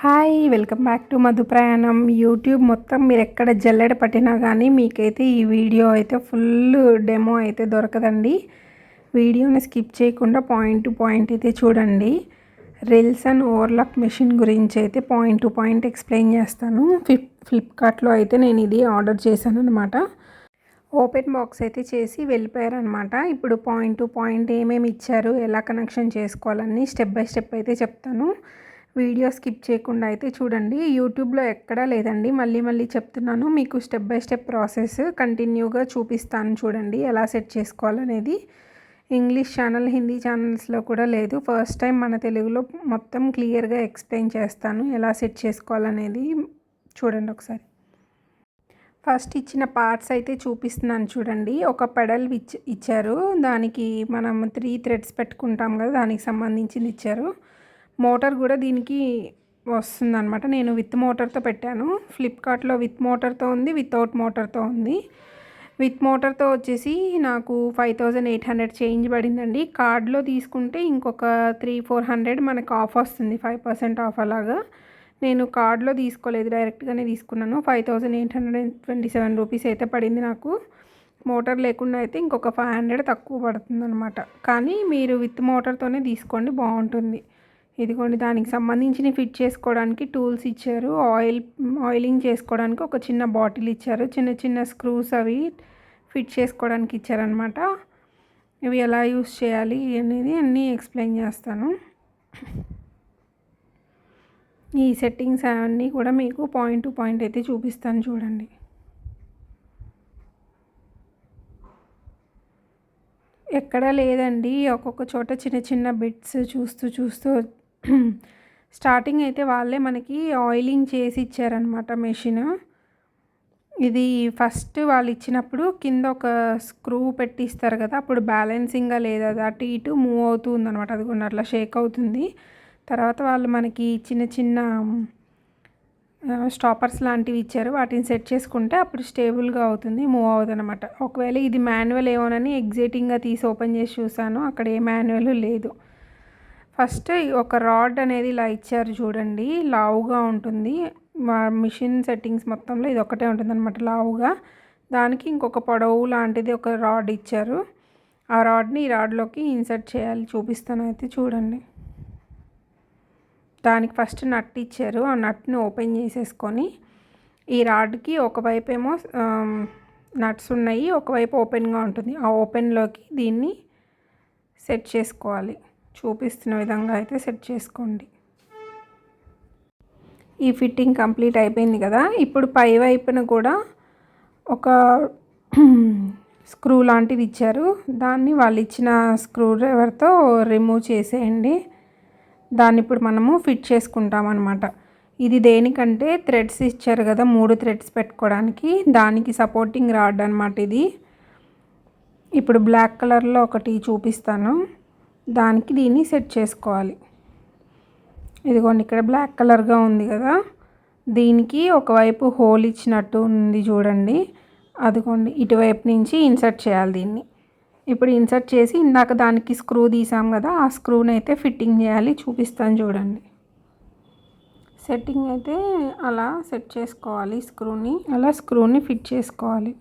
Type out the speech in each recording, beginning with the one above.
Hi welcome back to Madhu ప్రయాణం. YouTube మొత్తం మీరు ఎక్కడ జల్లెడ పట్టినా కానీ మీకైతే ఈ వీడియో అయితే ఫుల్ డెమో అయితే దొరకదండి. వీడియోని స్కిప్ చేయకుండా పాయింట్ టు పాయింట్ అయితే చూడండి. రిల్సన్ ఓవర్లాక్ మెషిన్ గురించి అయితే పాయింట్ టు పాయింట్ ఎక్స్ప్లెయిన్ చేస్తాను. ఫ్లిప్కార్ట్లో అయితే నేను ఇది ఆర్డర్ చేశాను అనమాట. ఓపెన్ బాక్స్ అయితే చేసి వెళ్ళిపోయారనమాట. ఇప్పుడు పాయింట్ టు పాయింట్ ఏమేమి ఇచ్చారు, ఎలా కనెక్షన్ చేసుకోవాలని స్టెప్ బై స్టెప్ అయితే చెప్తాను. వీడియో స్కిప్ చేయకుండా అయితే చూడండి. యూట్యూబ్లో ఎక్కడా లేదండి, మళ్ళీ చెప్తున్నాను. మీకు స్టెప్ బై స్టెప్ ప్రాసెస్ కంటిన్యూగా చూపిస్తాను చూడండి ఎలా సెట్ చేసుకోవాలనేది. ఇంగ్లీష్ ఛానల్, హిందీ ఛానల్స్లో కూడా లేదు. ఫస్ట్ టైం మన తెలుగులో మొత్తం క్లియర్గా ఎక్స్ప్లెయిన్ చేస్తాను ఎలా సెట్ చేసుకోవాలనేది. చూడండి ఒకసారి. ఫస్ట్ ఇచ్చిన పార్ట్స్ అయితే చూపిస్తున్నాను చూడండి. ఒక పెడల్ ఇచ్చారు, దానికి మనం 3 థ్రెడ్స్ పెట్టుకుంటాం కదా, దానికి సంబంధించింది ఇచ్చారు. మోటార్ కూడా దీనికి వస్తుందన్నమాట. నేను విత్ మోటార్తో పెట్టాను. ఫ్లిప్కార్ట్లో విత్ మోటార్తో ఉంది, వితౌట్ మోటార్తో ఉంది. విత్ మోటార్తో వచ్చేసి నాకు 5800 చేంజ్ పడిందండి. కార్డ్లో తీసుకుంటే ఇంకొక 300-400 మనకు ఆఫ్ వస్తుంది, 5% ఆఫ్ అలాగా. నేను కార్డ్లో తీసుకోలేదు, డైరెక్ట్గానే తీసుకున్నాను. 5827 రూపీస్ అయితే పడింది నాకు. మోటార్ లేకుండా అయితే ఇంకొక 500 తక్కువ పడుతుంది అనమాట. కానీ మీరు విత్ మోటార్తోనే తీసుకోండి, బాగుంటుంది. ఇదిగోండి, దానికి సంబంధించి ఫిట్ చేసుకోవడానికి టూల్స్ ఇచ్చారు. ఆయిలింగ్ చేసుకోవడానికి ఒక చిన్న బాటిల్ ఇచ్చారు. చిన్న స్క్రూస్ అవి ఫిట్ చేసుకోవడానికి ఇచ్చారనమాట. ఇవి ఎలా యూస్ చేయాలి అనేది అన్నీ ఎక్స్ప్లెయిన్ చేస్తాను. ఈ సెట్టింగ్స్ అన్నీ కూడా మీకు పాయింట్ టు పాయింట్ అయితే చూపిస్తాను చూడండి. ఎక్కడా లేదండి, ఒక్కొక్క చోట చిన్న బిట్స్ చూస్తూ స్టార్టింగ్ అయితే వాళ్ళే మనకి ఆయిలింగ్ చేసి ఇచ్చారనమాట మెషిన్. ఇది ఫస్ట్ వాళ్ళు ఇచ్చినప్పుడు కింద ఒక స్క్రూ పెట్టిస్తారు కదా, అప్పుడు బ్యాలెన్సింగ్గా లేదు, అది అటు ఇటు మూవ్ అవుతుంది అనమాట. అది కూడా అట్లా షేక్ అవుతుంది. తర్వాత వాళ్ళు మనకి చిన్న స్టాపర్స్ లాంటివి ఇచ్చారు. వాటిని సెట్ చేసుకుంటే అప్పుడు స్టేబుల్గా అవుతుంది, మూవ్ అవుతుంది అనమాట. ఒకవేళ ఇది మాన్యువల్ ఏమోనని ఎగ్జైటింగ్గా తీసి ఓపెన్ చేసి చూసాను, అక్కడ ఏ మాన్యువల్ లేదు. ఫస్ట్ ఒక రాడ్ అనేది ఇలా ఇచ్చారు చూడండి, లావుగా ఉంటుంది. మిషన్ సెట్టింగ్స్ మొత్తంలో ఇది ఒకటే ఉంటుంది అనమాట, లావుగా. దానికి ఇంకొక పొడవు లాంటిది ఒక రాడ్ ఇచ్చారు. ఆ రాడ్ని ఈ రాడ్లోకి ఇన్సర్ట్ చేయాలి, చూపిస్తాను అయితే చూడండి. దానికి ఫస్ట్ నట్ ఇచ్చారు. ఆ నట్ని ఓపెన్ చేసేసుకొని ఈ రాడ్కి ఒకవైపు ఏమో నట్స్ ఉన్నాయి, ఒకవైపు ఓపెన్గా ఉంటుంది. ఆ ఓపెన్లోకి దీన్ని సెట్ చేసుకోవాలి. చూపిస్తున్న విధంగా అయితే సెట్ చేసుకోండి. ఈ ఫిట్టింగ్ కంప్లీట్ అయిపోయింది కదా. ఇప్పుడు పై వైపున కూడా ఒక స్క్రూ లాంటిది ఇచ్చారు. దాన్ని వాళ్ళు ఇచ్చిన స్క్రూ డ్రైవర్తో రిమూవ్ చేసేయండి. దాన్ని ఇప్పుడు మనము ఫిట్ చేసుకుంటాం అన్నమాట. ఇది దేనికంటే థ్రెడ్స్ ఇచ్చారు కదా, 3 థ్రెడ్స్ పెట్టుకోవడానికి, దానికి సపోర్టింగ్ రాడ్ అనమాట ఇది. ఇప్పుడు బ్లాక్ కలర్లో ఒకటి చూపిస్తాను, దానికి దీన్ని సెట్ చేసుకోవాలి. ఇదిగోండి, ఇక్కడ బ్లాక్ కలర్గా ఉంది కదా, దీనికి ఒకవైపు హోల్ ఇచ్చినట్టు ఉంది చూడండి. అదిగోండి, ఇటువైపు నుంచి ఇన్సర్ట్ చేయాలి దీన్ని. ఇప్పుడు ఇన్సర్ట్ చేసి ఇందాక దానికి స్క్రూ తీసాం కదా, ఆ స్క్రూని అయితే ఫిట్టింగ్ చేయాలి, చూపిస్తాను చూడండి. సెట్టింగ్ అయితే అలా సెట్ చేసుకోవాలి, స్క్రూని ఫిట్ చేసుకోవాలి.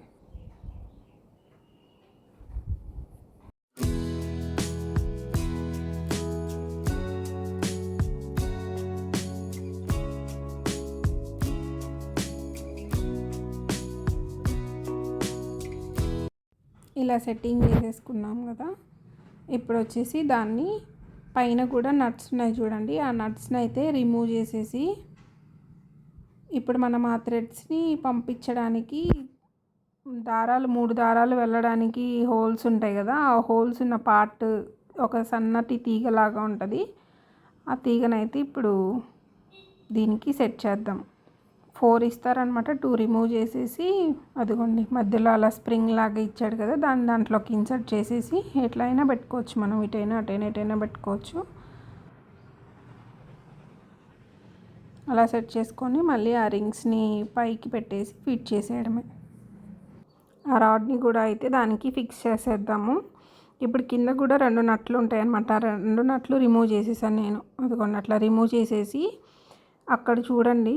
ఇలా సెట్టింగ్ చేసేసుకున్నాం కదా. ఇప్పుడు వచ్చేసి దాన్ని పైన కూడా నట్స్ ఉన్నాయి చూడండి, ఆ నట్స్ని అయితే రిమూవ్ చేసేసి ఇప్పుడు మనం ఆ థ్రెడ్స్ని పంపించడానికి 3 దారాలు వెళ్ళడానికి హోల్స్ ఉంటాయి కదా, ఆ హోల్స్ ఉన్న పార్ట్ ఒక సన్నటి తీగలాగా ఉంటుంది. ఆ తీగనైతే ఇప్పుడు దీనికి సెట్ చేద్దాం. 4 ఇస్తారనమాట, 2 రిమూవ్ చేసేసి అదిగోండి మధ్యలో అలా స్ప్రింగ్ లాగా ఇచ్చాడు కదా, దాంట్లోకి ఇన్సర్ట్ చేసేసి ఎట్లయినా పెట్టుకోవచ్చు మనం, ఇటైనా ఎటైనా పెట్టుకోవచ్చు. అలా సెట్ చేసుకొని మళ్ళీ ఆ రింగ్స్ని పైకి పెట్టేసి ఫిట్ చేసేయడమే. ఆ రాడ్ని కూడా అయితే దానికి ఫిక్స్ చేసేద్దాము. ఇప్పుడు కింద కూడా 2 నట్లు ఉంటాయి అన్నమాట. 2 నట్లు రిమూవ్ చేసేసాను నేను. అదిగోండి అట్లా రిమూవ్ చేసేసి అక్కడ చూడండి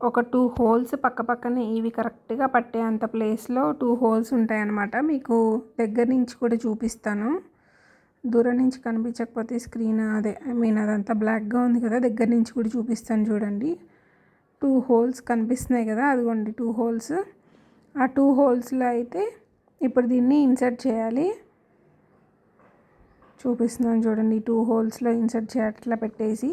ఒక 2 హోల్స్ పక్కపక్కనే ఇవి కరెక్ట్‌గా పట్టేంత ప్లేస్‌లో 2 హోల్స్ ఉంటాయన్నమాట. మీకు దగ్గర నుంచి కూడా చూపిస్తాను. దూరం నుంచి కనిపించకపోతే స్క్రీన్ అదంతా బ్లాక్‌గా ఉంది కదా! దగ్గర నుంచి కూడా చూపిస్తాను చూడండి. 2 హోల్స్ కనిపిస్తున్నాయి కదా! అదిగోండి 2 హోల్స్. ఆ 2 హోల్స్‌లో అయితే ఇప్పుడు దీన్ని ఇన్సర్ట్ చేయాలి. చూపిస్తున్నాను చూడండి. 2 హోల్స్‌లో ఇన్సర్ట్ చేయాలి. అట్లా పెట్టేసి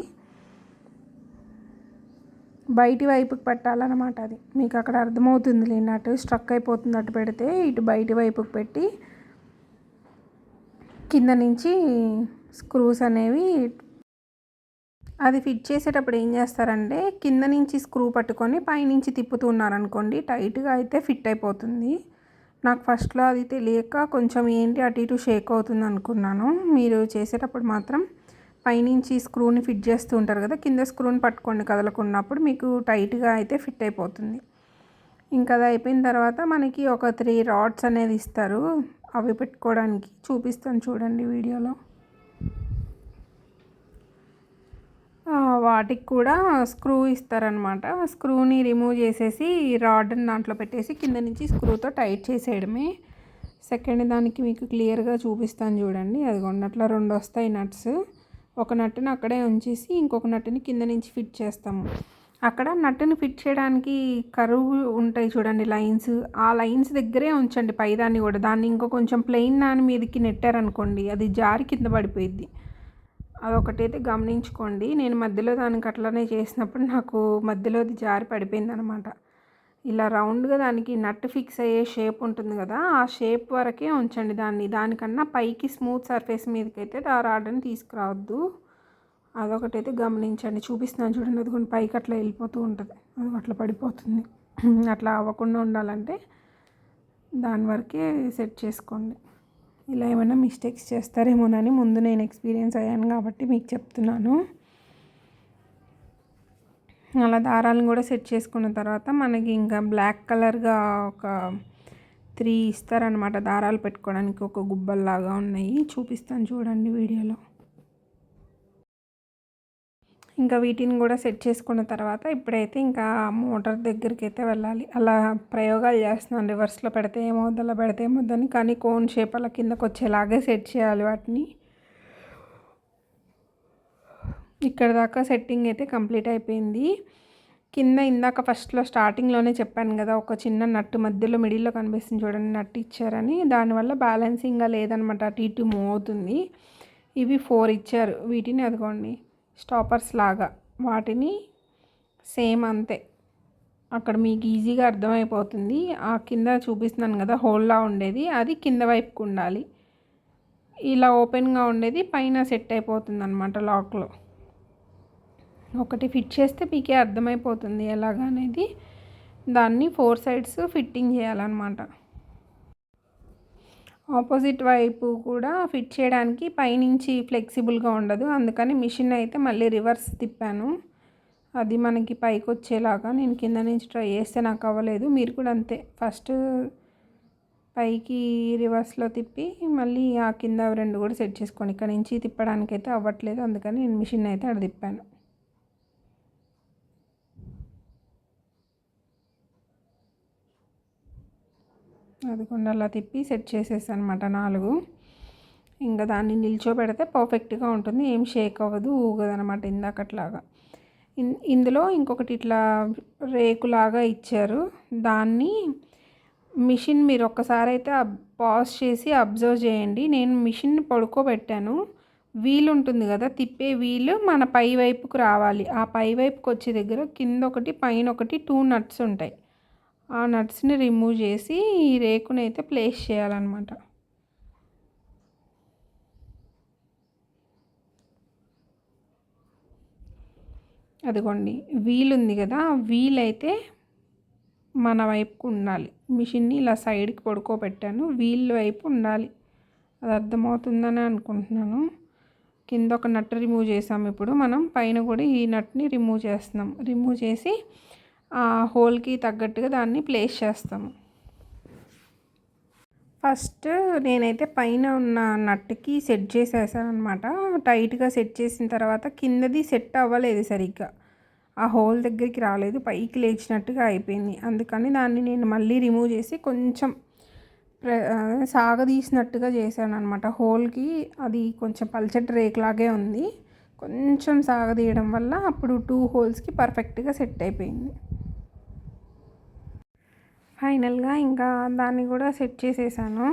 బయటి వైపుకి పెట్టాలన్నమాట. అది మీకు అక్కడ అర్థమవుతుంది అటు స్ట్రక్ అయిపోతుంది. అటు పెడితే ఇటు బయటి వైపుకి పెట్టి కింద నుంచి స్క్రూస్ అనేవి అది ఫిట్ చేసేటప్పుడు ఏం చేస్తారంటే కింద నుంచి స్క్రూ పట్టుకొని పైనుంచి తిప్పుతున్నారనుకోండి టైట్గా అయితే ఫిట్ అయిపోతుంది. నాకు ఫస్ట్లో అది తెలియక కొంచెం ఏంటి అటు ఇటు షేక్ అవుతుంది అనుకున్నాను. మీరు చేసేటప్పుడు మాత్రం పైనుంచి స్క్రూని ఫిట్ చేస్తూ ఉంటారు కదా, కింద స్క్రూని పట్టుకోండి కదలకున్నప్పుడు మీకు టైట్గా అయితే ఫిట్ అయిపోతుంది. ఇంకా అది అయిపోయిన తర్వాత మనకి ఒక 3 రాడ్స్ అనేది ఇస్తారు. అవి పెట్టుకోవడానికి చూపిస్తాను చూడండి వీడియోలో. వాటికి కూడా స్క్రూ ఇస్తారనమాట. స్క్రూని రిమూవ్ చేసేసి రాడ్ని దాంట్లో పెట్టేసి కింద నుంచి స్క్రూతో టైట్ చేసేయడమే. సెకండ్ దానికి మీకు క్లియర్గా చూపిస్తాను చూడండి. అదిగోండి అట్లా 2 వస్తాయి నట్స్. ఒక నట్టుని అక్కడే ఉంచేసి ఇంకొక నట్టుని కింద నుంచి ఫిట్ చేస్తాము. అక్కడ నట్టుని ఫిట్ చేయడానికి కరువు ఉంటాయి చూడండి లైన్స్. ఆ లైన్స్ దగ్గరే ఉంచండి పైదాన్ని కూడా. దాన్ని ఇంకో కొంచెం ప్లెయిన్ దాని మీదకి నెట్టారనుకోండి అది జారి కింద పడిపోయిద్ది. అదొకటైతే గమనించుకోండి. నేను మధ్యలో దానికి అట్లనే చేసినప్పుడు నాకు మధ్యలో అది జారి పడిపోయింది అనమాట. ఇలా రౌండ్గా దానికి నట్ ఫిక్స్ అయ్యే షేప్ ఉంటుంది కదా, ఆ షేప్ వరకే ఉంచండి దాన్ని. దానికన్నా పైకి స్మూత్ సర్ఫేస్ మీదకి అయితే ఆ రాడ్ని తీసుకురావద్దు. అదొకటైతే గమనించండి. చూపిస్తున్నాను చూడండి. అది కొన్ని పైకి అట్లా వెళ్ళిపోతూ ఉంటుంది, అది అట్లా పడిపోతుంది. అట్లా అవ్వకుండా ఉండాలంటే దాని వరకే సెట్ చేసుకోండి. ఇలా ఏమైనా మిస్టేక్స్ చేస్తారేమోనని ముందు నేను ఎక్స్పీరియన్స్ అయ్యాను కాబట్టి మీకు చెప్తున్నాను. అలా దారాలను కూడా సెట్ చేసుకున్న తర్వాత మనకి ఇంకా బ్లాక్ కలర్గా ఒక 3 ఇస్తారనమాట దారాలు పెట్టుకోవడానికి. ఒక గుబ్బల్లాగా ఉన్నాయి, చూపిస్తాను చూడండి వీడియోలో. ఇంకా వీటిని కూడా సెట్ చేసుకున్న తర్వాత ఇప్పుడైతే ఇంకా మోటార్ దగ్గరికి అయితే వెళ్ళాలి. అలా ప్రయోగాలు చేస్తున్నాను. రివర్స్లో పెడితే ఏమవుద్ది, అలా పెడితే ఏమవుద్దని. కానీ కోన్ షేప్ అలా కిందకు వచ్చేలాగే సెట్ చేయాలి వాటిని. ఇక్కడ దాకా సెట్టింగ్ అయితే కంప్లీట్ అయిపోయింది. కింద ఇందాక ఫస్ట్లో స్టార్టింగ్లోనే చెప్పాను కదా, ఒక చిన్న నట్టు మధ్యలో మిడిల్లో కనిపిస్తుంది చూడండి, నట్టు ఇచ్చారని. దానివల్ల బ్యాలెన్సింగ్గా లేదనమాట, అటు ఇటు మూవ్ అవుతుంది. ఇవి 4 ఇచ్చారు. వీటిని అదిగోండి స్టాపర్స్ లాగా, వాటిని సేమ్ అంతే. అక్కడ మీకు ఈజీగా అర్థమైపోతుంది. ఆ కింద చూపిస్తున్నాను కదా హోల్లా ఉండేది, అది కింద వైపుకు ఉండాలి. ఇలా ఓపెన్గా ఉండేది పైన సెట్ అయిపోతుంది అనమాట లాక్లో. ఒకటి ఫిట్ చేస్తే మీకే అర్థమైపోతుంది ఎలాగనేది. దాన్ని 4 సైడ్స్ ఫిట్టింగ్ చేయాలన్నమాట. ఆపోజిట్ వైపు కూడా ఫిట్ చేయడానికి పైనుంచి ఫ్లెక్సిబుల్గా ఉండదు, అందుకని మిషన్ అయితే మళ్ళీ రివర్స్ తిప్పాను. అది మనకి పైకి వచ్చేలాగా. నేను కింద నుంచి ట్రై చేస్తే నాకు అవ్వలేదు. మీరు కూడా అంతే, ఫస్ట్ పైకి రివర్స్లో తిప్పి మళ్ళీ ఆ కింద 2 కూడా సెట్ చేసుకోండి. ఇక్కడ నుంచి తిప్పడానికి అయితే అవ్వట్లేదు, అందుకని నేను మిషన్ అయితే అక్కడ తిప్పాను. అది కొన్ని అలా తిప్పి సెట్ చేసేసాను అనమాట 4. ఇంకా దాన్ని నిల్చోబెడితే పర్ఫెక్ట్గా ఉంటుంది, ఏం షేక్ అవ్వదు, ఊగదనమాట ఇందాకట్లాగా. ఇందులో ఇంకొకటి ఇట్లా రేకులాగా ఇచ్చారు. దాన్ని మిషన్ మీరు ఒక్కసారి అయితే పాజ్ చేసి అబ్జర్వ్ చేయండి. నేను మిషన్ పడుకోబెట్టాను. వీల్ ఉంటుంది కదా, తిప్పే వీలు మన పై వైపుకు రావాలి. ఆ పై వైపుకి వచ్చే దగ్గర కింద ఒకటి పైన ఒకటి 2 నట్స్ ఉంటాయి. ఆ నట్స్ని రిమూవ్ చేసి ఈ రేకుని అయితే ప్లేస్ చేయాలన్నమాట. అదిగోండి వీల్ ఉంది కదా, వీల్ అయితే మన వైపుకు ఉండాలి. మిషన్ని ఇలా సైడ్కి పడుకోబెట్టాను, వీల్ వైపు ఉండాలి. అది అర్థమవుతుందని అనుకుంటున్నాను. కింద ఒక నట్ రిమూవ్ చేసాము. ఇప్పుడు మనం పైన కూడా ఈ నట్ని రిమూవ్ చేస్తున్నాం. రిమూవ్ చేసి ఆ హోల్కి తగ్గట్టుగా దాన్ని ప్లేస్ చేస్తాము. ఫస్ట్ నేనైతే పైన ఉన్న నట్టుకి సెట్ చేసేసాను అనమాట. టైట్గా సెట్ చేసిన తర్వాత కిందది సెట్ అవ్వలేదు సరిగ్గా. ఆ హోల్ దగ్గరికి రాలేదు, పైకి లేచినట్టుగా అయిపోయింది. అందుకని దాన్ని నేను మళ్ళీ రిమూవ్ చేసి కొంచెం సాగదీసినట్టుగా చేశాను అనమాట. హోల్కి అది కొంచెం పల్చటి రేకులాగే ఉంది, కొంచెం సాగదీయడం వల్ల అప్పుడు 2 హోల్స్కి పర్ఫెక్ట్గా సెట్ అయిపోయింది. ఫైనల్గా ఇంకా దాన్ని కూడా సెట్ చేసేసాను.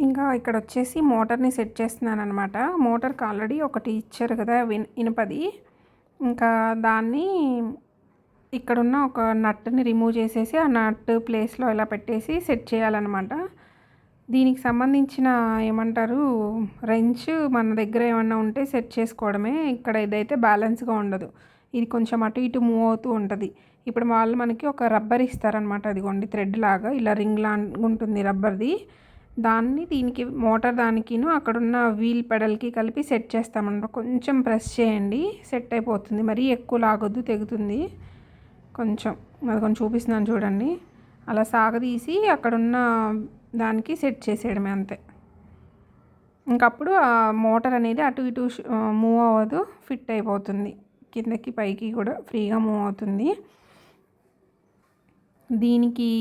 ఇంకా ఇక్కడ వచ్చేసి మోటార్ని సెట్ చేస్తున్నాను అనమాట. మోటార్కి ఆల్రెడీ ఒకటి ఇచ్చారు కదా ఇనుపది, ఇంకా దాన్ని ఇక్కడున్న ఒక నట్ని రిమూవ్ చేసేసి ఆ నట్ ప్లేస్లో ఇలా పెట్టేసి సెట్ చేయాలన్నమాట. దీనికి సంబంధించిన ఏమంటారు రెంచ్ మన దగ్గర ఏమన్నా ఉంటే సెట్ చేసుకోవడమే. ఇక్కడ ఇదైతే బ్యాలెన్స్గా ఉండదు, ఇది కొంచెం అటు ఇటు మూవ్ అవుతూ ఉంటుంది. ఇప్పుడు వాళ్ళు మనకి ఒక రబ్బర్ ఇస్తారనమాట, అదిగోండి థ్రెడ్ లాగా ఇలా రింగ్ లాగా ఉంటుంది రబ్బర్ది. దాన్ని దీనికి మోటార్ దానికిను అక్కడున్న వీల్ పెడల్కి కలిపి సెట్ చేస్తామన్నమాట. కొంచెం ప్రెస్ చేయండి, సెట్ అయిపోతుంది. మరీ ఎక్కువ లాగొద్దు, తెగుతుంది. కొంచెం అది కొంచెం చూపిస్తున్నాను చూడండి, అలా సాగదీసి అక్కడున్న దానికి సెట్ చేసేయడమే అంతే. ఇంకప్పుడు ఆ మోటార్ అనేది అటు ఇటు మూవ్ అవ్వదు, ఫిట్ అయిపోతుంది. కిందకి పైకి కూడా ఫ్రీగా మూవ్ అవుతుంది. దీనికి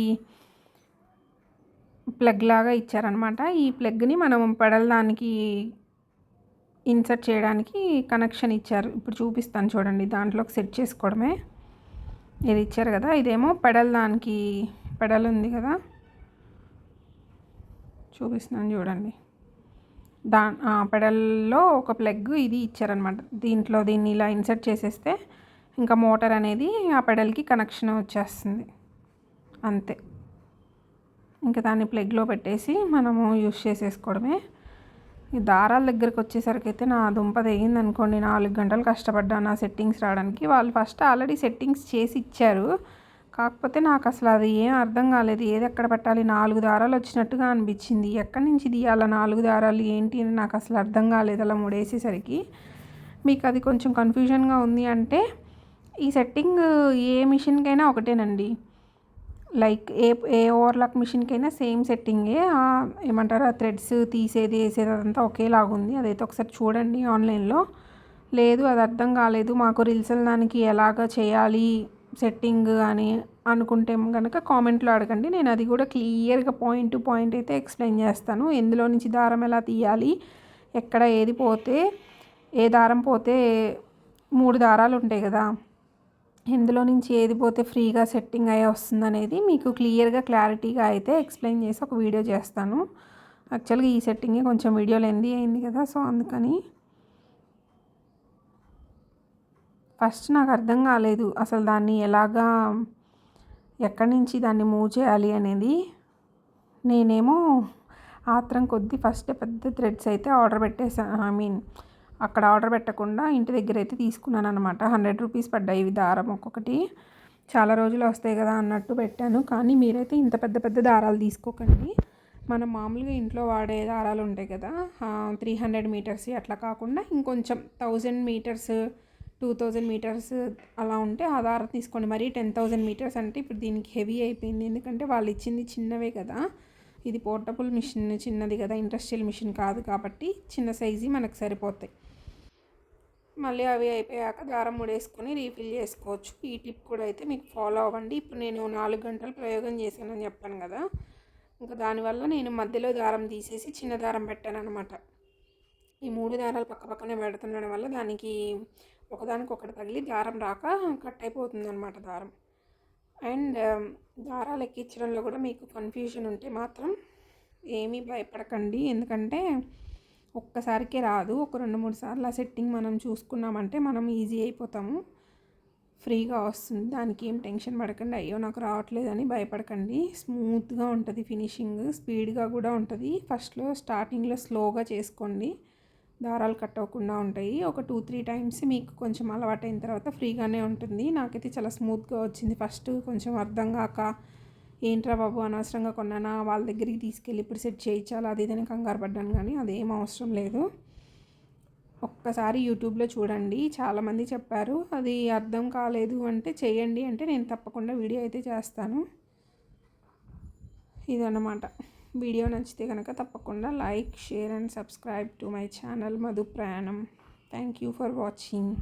ప్లగ్ లాగా ఇచ్చారనమాట. ఈ ప్లగ్ని మనం పెడల్ దానికి ఇన్సర్ట్ చేయడానికి కనెక్షన్ ఇచ్చారు. ఇప్పుడు చూపిస్తాను చూడండి, దాంట్లోకి సెట్ చేసుకోవడమే. ఇది ఇచ్చారు కదా, ఇదేమో పెడల్ దానికి పెడల్ ఉంది కదా, చూపిస్తున్నాను చూడండి. పెడల్లో ఒక ప్లగ్ ఇది ఇచ్చారనమాట. దీన్ని ఇలా ఇన్సర్ట్ చేసేస్తే ఇంకా మోటార్ అనేది ఆ పెడల్కి కనెక్షన్ వచ్చేస్తుంది అంతే. ఇంకా దాన్ని ప్లగ్లో పెట్టేసి మనము యూస్ చేసేసుకోవడమే. ఈ దారాల దగ్గరికి వచ్చేసరికి అయితే నా దుంప తెగింది అనుకోండి. 4 గంటలు కష్టపడ్డాను ఆ సెట్టింగ్స్ రావడానికి. వాళ్ళు ఫస్ట్ ఆల్రెడీ సెట్టింగ్స్ చేసి ఇచ్చారు, కాకపోతే నాకు అసలు అది ఏం అర్థం కాలేదు. ఏది ఎక్కడ పెట్టాలి, 4 దారాలు వచ్చినట్టుగా అనిపించింది. ఎక్కడి నుంచి తీయాలా 4 దారాలు ఏంటి అని నాకు అసలు అర్థం కాలేదు అలా ముడేసేసరికి. మీకు అది కొంచెం కన్ఫ్యూజన్గా ఉంది అంటే ఈ సెట్టింగ్ ఏ మిషన్కైనా ఒకటేనండి. లైక్ ఏ ఓవర్లాక్ మిషన్కైనా సేమ్ సెట్టింగే. ఏమంటారు ఆ థ్రెడ్స్ తీసేది వేసేది అదంతా ఒకేలాగుంది. అదైతే ఒకసారి చూడండి ఆన్లైన్లో. లేదు అది అర్థం కాలేదు మాకు రిల్సల్ దానికి ఎలాగ చేయాలి సెట్టింగ్ అని అనుకుంటే కనుక కామెంట్లో అడగండి. నేను అది కూడా క్లియర్గా పాయింట్ టు పాయింట్ అయితే ఎక్స్ప్లెయిన్ చేస్తాను. ఎందులో నుంచి దారం ఎలా తీయాలి, ఎక్కడ ఏది పోతే ఏ దారం పోతే 3 దారాలు ఉంటాయి కదా, ఇందులో నుంచి ఏది పోతే ఫ్రీగా సెట్టింగ్ అయ్యే వస్తుంది అనేది మీకు క్లియర్గా క్లారిటీగా అయితే ఎక్స్ప్లెయిన్ చేసి ఒక వీడియో చేస్తాను. యాక్చువల్గా ఈ సెట్టింగే కొంచెం వీడియో లెంతీ అయింది కదా, సో అందుకని ఫస్ట్ నాకు అర్థం కాలేదు అసలు దాన్ని ఎలాగా ఎక్కడి నుంచి దాన్ని మూవ్ చేయాలి అనేది. నేనేమో ఆత్రం కొద్దీ ఫస్ట్ పెద్ద థ్రెడ్స్ అయితే ఆర్డర్ పెట్టేసాను. అక్కడ ఆర్డర్ పెట్టకుండా ఇంటి దగ్గర అయితే తీసుకున్నాను అనమాట. 100 రూపీస్ పడ్డాయి ఇవి దారం ఒక్కొక్కటి. చాలా రోజులు వస్తాయి కదా అన్నట్టు పెట్టాను. కానీ మీరైతే ఇంత పెద్ద పెద్ద దారాలు తీసుకోకండి. మనం మామూలుగా ఇంట్లో వాడే దారాలు ఉంటాయి కదా, 300 మీటర్స్ అట్లా కాకుండా ఇంకొంచెం 1000 మీటర్స్ 2000 మీటర్స్ అలా ఉంటే ఆ దారం తీసుకోండి. మరి 10,000 మీటర్స్ అంటే ఇప్పుడు దీనికి హెవీ అయిపోయింది. ఎందుకంటే వాళ్ళు ఇచ్చింది చిన్నవే కదా, ఇది పోర్టబుల్ మిషన్ చిన్నది కదా, ఇండస్ట్రియల్ మిషన్ కాదు కాబట్టి చిన్న సైజు మనకు సరిపోతాయి. మళ్ళీ అవి అయిపోయాక దారం ముడేసుకొని రీఫిల్ చేసుకోవచ్చు. ఈ టిప్ కూడా అయితే మీకు ఫాలో అవ్వండి. ఇప్పుడు నేను 4 గంటలు ప్రయోగం చేశానని చెప్పాను కదా, ఇంకా దానివల్ల నేను మధ్యలో దారం తీసేసి చిన్న దారం పెట్టాను అనమాట. ఈ 3 దారాలు పక్క పక్కనే పెడుతుండడం వల్ల దానికి ఒకదానికొకటి తగిలి దారం రాక కట్ అయిపోతుంది అనమాట దారం. అండ్ దారాలు ఎక్కించడంలో కూడా మీకు కన్ఫ్యూజన్ ఉంటే మాత్రం ఏమీ భయపడకండి. ఎందుకంటే ఒక్కసారికే రాదు, ఒక 2-3 సార్లు ఆ సెట్టింగ్ మనం చూసుకున్నామంటే మనం ఈజీ అయిపోతాము, ఫ్రీగా వస్తుంది. దానికి ఏం టెన్షన్ పడకండి, అయ్యో నాకు రావట్లేదని భయపడకండి. స్మూత్గా ఉంటుంది ఫినిషింగ్, స్పీడ్గా కూడా ఉంటుంది. ఫస్ట్లో స్టార్టింగ్లో స్లోగా చేసుకోండి, దారాలు కట్ అవ్వకుండా ఉంటాయి. ఒక 2-3 టైమ్స్ మీకు కొంచెం అలవాటైన తర్వాత ఫ్రీగానే ఉంటుంది. నాకైతే చాలా స్మూత్గా వచ్చింది. ఫస్ట్ కొంచెం అర్థం కాక ఏంట్రా బాబు అనవసరంగా కొన్నానా, వాళ్ళ దగ్గరికి తీసుకెళ్ళి ఇప్పుడు సెట్ చేయించాలి అది ఇదని కంగారు పడ్డాను. కానీ అదేం అవసరం లేదు. ఒక్కసారి యూట్యూబ్లో చూడండి, చాలామంది చెప్పారు. అది అర్థం కాలేదు అంటే చేయండి అంటే నేను తప్పకుండా వీడియో అయితే చేస్తాను. ఇదన్నమాట. వీడియో నచ్చితే కనుక తప్పకుండా like, share and subscribe to my channel Madhu Prayanam. Thank you for watching.